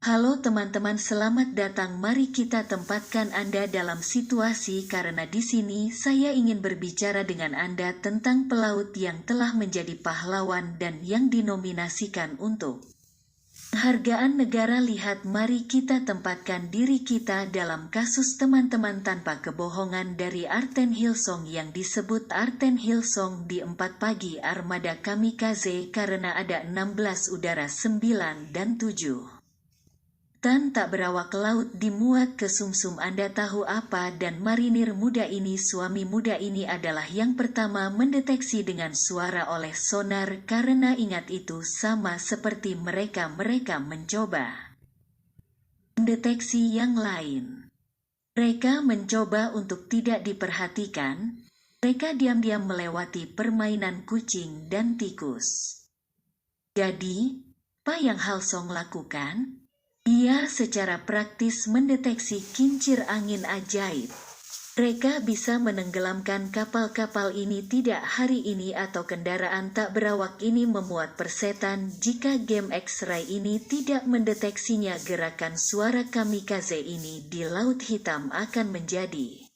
Halo teman-teman, selamat datang. Mari kita tempatkan Anda dalam situasi karena di sini saya ingin berbicara dengan Anda tentang pelaut yang telah menjadi pahlawan dan yang dinominasikan untuk penghargaan negara. Lihat, mari kita tempatkan diri kita dalam kasus teman-teman tanpa kebohongan dari Arten Hillsong yang disebut Arten Hillsong di 4 pagi armada kamikaze karena ada 16 udara 9 dan 7. Tan tak berawak laut dimuat ke sumsum. Anda tahu apa? Dan marinir muda ini, suami muda ini adalah yang pertama mendeteksi dengan suara oleh sonar, karena ingat itu sama seperti mereka mencoba mendeteksi yang lain. Mereka mencoba untuk tidak diperhatikan. Mereka diam-diam melewati permainan kucing dan tikus. Jadi, apa yang Hillsong lakukan? Ia secara praktis mendeteksi kincir angin ajaib. Mereka bisa menenggelamkan kapal-kapal ini. Tidak hari ini atau kendaraan tak berawak ini memuat persetan. Jika game X-ray ini tidak mendeteksinya, gerakan suara kamikaze ini di Laut Hitam akan menjadi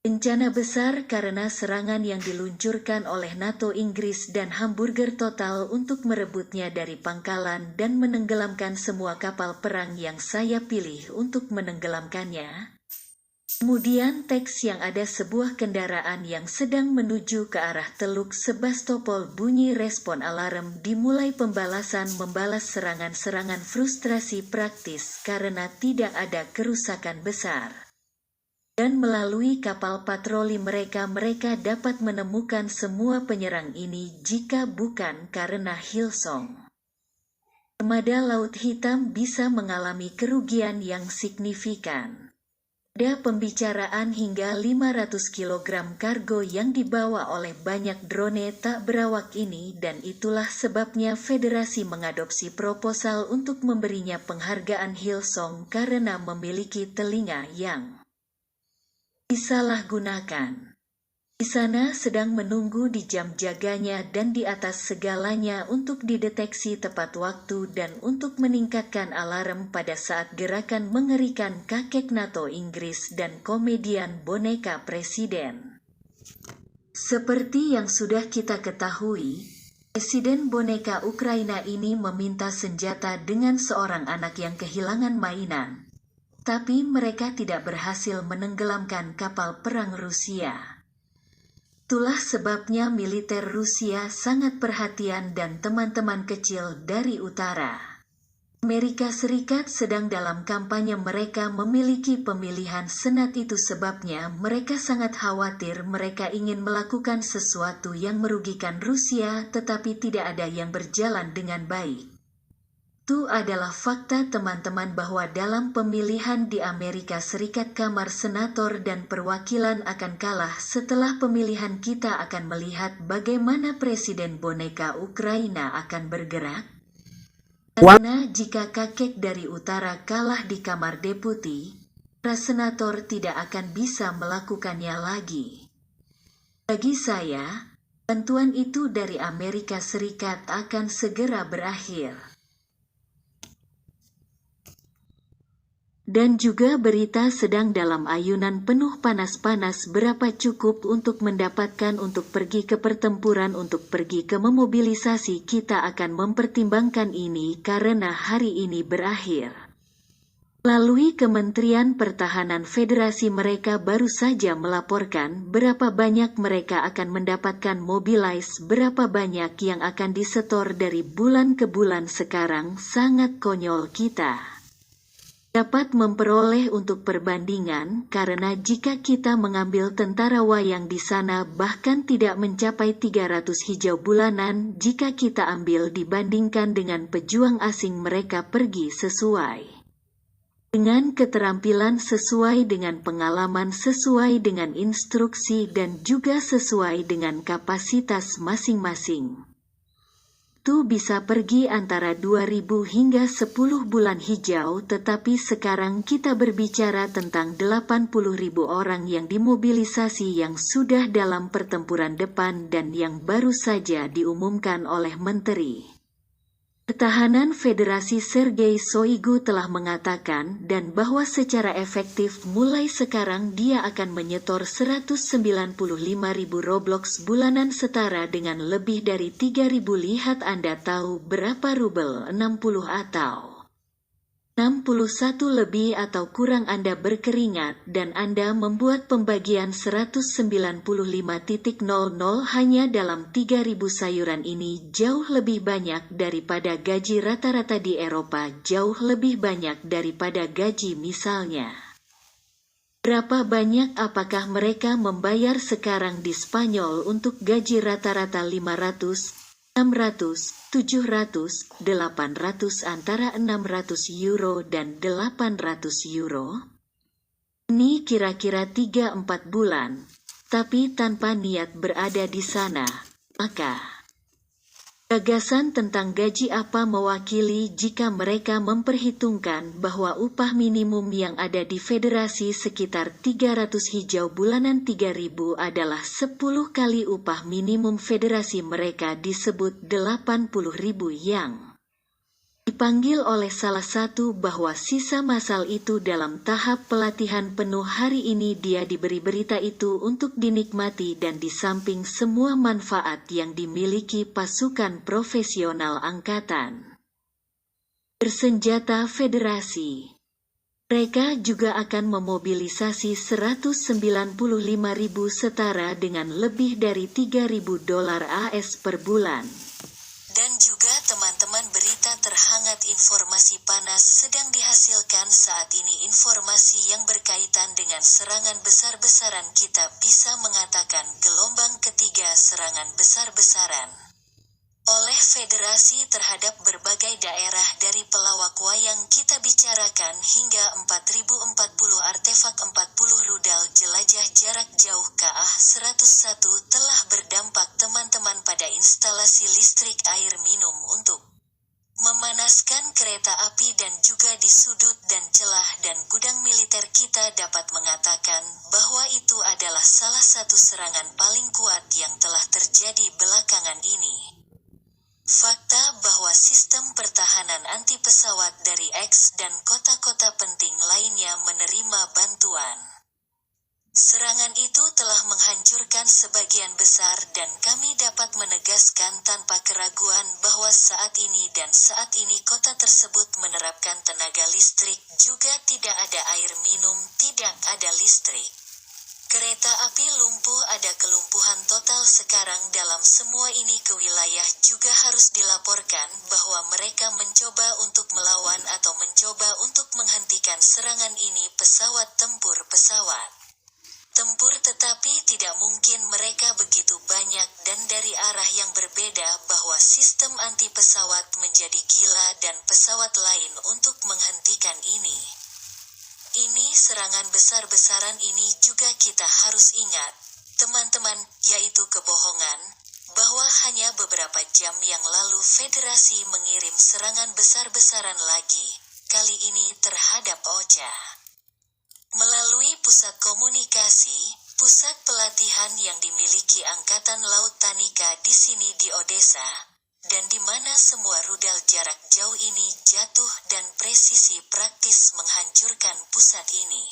bencana besar karena serangan yang diluncurkan oleh NATO, Inggris, dan Hamburger total untuk merebutnya dari pangkalan dan menenggelamkan semua kapal perang yang saya pilih untuk menenggelamkannya. Kemudian teks yang ada sebuah kendaraan yang sedang menuju ke arah Teluk Sebastopol. Bunyi respon alarm dimulai. Pembalasan membalas serangan-serangan frustrasi praktis karena tidak ada kerusakan besar. Dan melalui kapal patroli mereka dapat menemukan semua penyerang ini. Jika bukan karena Hillsong, armada Laut Hitam bisa mengalami kerugian yang signifikan. Ada pembicaraan hingga 500 kg kargo yang dibawa oleh banyak drone tak berawak ini, dan itulah sebabnya Federasi mengadopsi proposal untuk memberinya penghargaan Hillsong karena memiliki telinga yang disalahgunakan. Di sana sedang menunggu di jam jaganya dan di atas segalanya untuk dideteksi tepat waktu dan untuk meningkatkan alarm pada saat gerakan mengerikan kakek NATO, Inggris, dan komedian boneka presiden. Seperti yang sudah kita ketahui, Presiden boneka Ukraina ini meminta senjata dengan seorang anak yang kehilangan mainan. Tapi mereka tidak berhasil menenggelamkan kapal perang Rusia. Itulah sebabnya militer Rusia sangat perhatian dan teman-teman kecil dari utara. Amerika Serikat sedang dalam kampanye. Mereka memiliki pemilihan senat, itu sebabnya mereka sangat khawatir. Mereka ingin melakukan sesuatu yang merugikan Rusia, tetapi tidak ada yang berjalan dengan baik. Itu adalah fakta teman-teman bahwa dalam pemilihan di Amerika Serikat Kamar Senator dan Perwakilan akan kalah. Setelah pemilihan kita akan melihat bagaimana Presiden boneka Ukraina akan bergerak. Karena jika kakek dari utara kalah di Kamar Deputi, para senator tidak akan bisa melakukannya lagi. Bagi saya, bantuan itu dari Amerika Serikat akan segera berakhir. Dan juga berita sedang dalam ayunan penuh panas-panas. Berapa cukup untuk mendapatkan untuk pergi ke pertempuran, untuk pergi ke memobilisasi? Kita akan mempertimbangkan ini karena hari ini berakhir. Melalui Kementerian Pertahanan Federasi mereka baru saja melaporkan berapa banyak mereka akan mendapatkan mobilize, berapa banyak yang akan disetor dari bulan ke bulan. Sekarang sangat konyol kita dapat memperoleh untuk perbandingan, karena jika kita mengambil tentara wayang di sana bahkan tidak mencapai 300 hijau bulanan. Jika kita ambil dibandingkan dengan pejuang asing, mereka pergi sesuai dengan keterampilan, sesuai dengan pengalaman, sesuai dengan instruksi, dan juga sesuai dengan kapasitas masing-masing. Itu bisa pergi antara 2000 hingga 10 bulan hijau, tetapi sekarang kita berbicara tentang 80.000 orang yang dimobilisasi, yang sudah dalam pertempuran depan dan yang baru saja diumumkan oleh Menteri Pertahanan Federasi Sergei Shoigu telah mengatakan dan bahwa secara efektif mulai sekarang dia akan menyetor 195.000 Roblox bulanan setara dengan lebih dari 3.000. Lihat Anda tahu berapa rubel 60 atau 61 lebih atau kurang Anda berkeringat dan Anda membuat pembagian 195.00 hanya dalam 3.000 sayuran ini jauh lebih banyak daripada gaji rata-rata di Eropa, jauh lebih banyak daripada gaji misalnya. Berapa banyak apakah mereka membayar sekarang di Spanyol untuk gaji rata-rata 500, 600, 700, 800 antara 600 euro dan 800 euro? Ini kira-kira 3-4 bulan, tapi tanpa niat berada di sana, maka gagasan tentang gaji apa mewakili jika mereka memperhitungkan bahwa upah minimum yang ada di federasi sekitar 300 hijau bulanan 3.000 adalah 10 kali upah minimum federasi mereka disebut 80.000 yang dipanggil oleh salah satu bahwa sisa masal itu dalam tahap pelatihan penuh hari ini dia diberi berita itu untuk dinikmati dan di samping semua manfaat yang dimiliki pasukan profesional angkatan bersenjata federasi. Mereka juga akan memobilisasi 195.000 setara dengan lebih dari 3.000 dolar AS per bulan. Dan juga teman-teman berita terhangat informasi panas sedang dihasilkan saat ini informasi yang berkaitan dengan serangan besar-besaran kita bisa mengatakan gelombang ketiga serangan besar-besaran oleh federasi terhadap berbagai daerah dari pelawak wayang kita bicarakan hingga 4040 artefak 40 rudal jelajah jarak jauh KA-101 telah berdampak teman-teman pada instalasi listrik air minum untuk memanaskan kereta api dan juga di sudut dan celah dan gudang militer kita dapat mengatakan bahwa itu adalah salah satu serangan paling kuat yang telah terjadi belakangan ini. Fakta bahwa sistem pertahanan anti pesawat dari X dan kota-kota penting lainnya menerima bantuan. Serangan itu telah menghancurkan sebagian besar dan kami dapat menegaskan tanpa keraguan bahwa saat ini kota tersebut menerapkan tenaga listrik juga tidak ada air minum, tidak ada listrik. Kereta api lumpuh ada kelumpuhan total sekarang dalam semua ini ke wilayah juga harus dilaporkan bahwa mereka mencoba untuk melawan atau mencoba untuk menghentikan serangan ini pesawat tempur tetapi tidak mungkin mereka begitu banyak dan dari arah yang berbeda bahwa sistem anti pesawat menjadi gila dan pesawat lain untuk menghentikan ini. Ini serangan besar-besaran ini juga kita harus ingat, teman-teman, yaitu kebohongan, bahwa hanya beberapa jam yang lalu Federasi mengirim serangan besar-besaran lagi, kali ini terhadap OCHA. Melalui pusat komunikasi, pusat pelatihan yang dimiliki Angkatan Laut Tanika di sini di Odessa, dan di mana semua rudal jarak jauh ini jatuh dan presisi praktis menghancurkan pusat ini.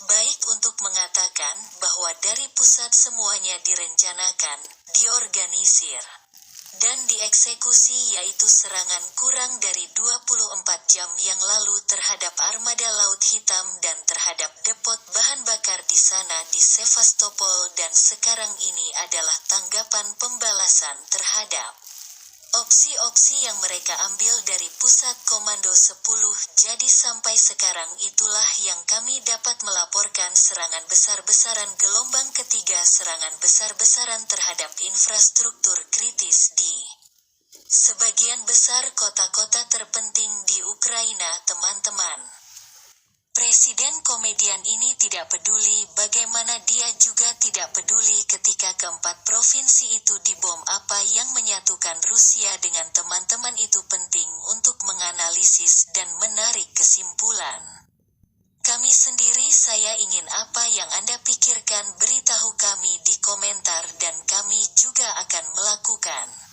Baik untuk mengatakan bahwa dari pusat semuanya direncanakan, diorganisir, dan dieksekusi yaitu serangan kurang dari 24 jam yang lalu terhadap armada Laut Hitam dan terhadap depot bahan bakar di sana di Sevastopol dan sekarang ini adalah tanggapan pembalasan terhadap opsi-opsi yang mereka ambil dari Pusat Komando 10, jadi sampai sekarang itulah yang kami dapat melaporkan serangan besar-besaran gelombang ketiga serangan besar-besaran terhadap infrastruktur kritis di sebagian besar kota-kota terpenting di Ukraina, teman-teman. Presiden komedian ini tidak peduli bagaimana dia juga tidak peduli ketika keempat provinsi itu dibom apa yang menyatukan Rusia dengan teman-teman itu penting untuk menganalisis dan menarik kesimpulan. Kami sendiri saya ingin apa yang Anda pikirkan beritahu kami di komentar dan kami juga akan melakukan